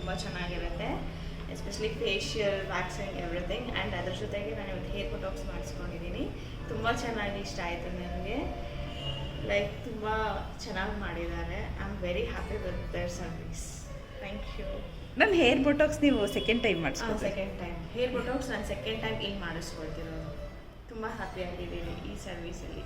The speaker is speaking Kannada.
ತುಂಬ ಚೆನ್ನಾಗಿರುತ್ತೆ. Especially facial waxing everything. And ಅದ್ರ ಜೊತೆಗೆ ನಾನು ಇವತ್ತು ಹೇರ್ ಬಾಟಾಕ್ಸ್ ಮಾಡಿಸ್ಕೊಂಡಿದ್ದೀನಿ. ತುಂಬ ಚೆನ್ನಾಗಿ ಇಷ್ಟ ಆಯಿತು ನನಗೆ. ಲೈಕ್ ತುಂಬ ಚೆನ್ನಾಗಿ ಮಾಡಿದ್ದಾರೆ. I am very happy with their service. Thank you. Ma'am hair botox ನೀವು ಸೆಕೆಂಡ್ ಟೈಮ್ ಮಾಡಿಸ್ಬೋದು? ಸೆಕೆಂಡ್ ಟೈಮ್ ಹೇರ್ ಬಾಟಾಕ್ಸ್ ನಾನು ಸೆಕೆಂಡ್ ಟೈಮ್ ಇಲ್ಲಿ ಮಾಡಿಸ್ಕೊಳ್ತಿರೋದು. ತುಂಬ ಹ್ಯಾಪಿಯಾಗಿದ್ದೀನಿ ಈ ಸರ್ವಿಸಲ್ಲಿ.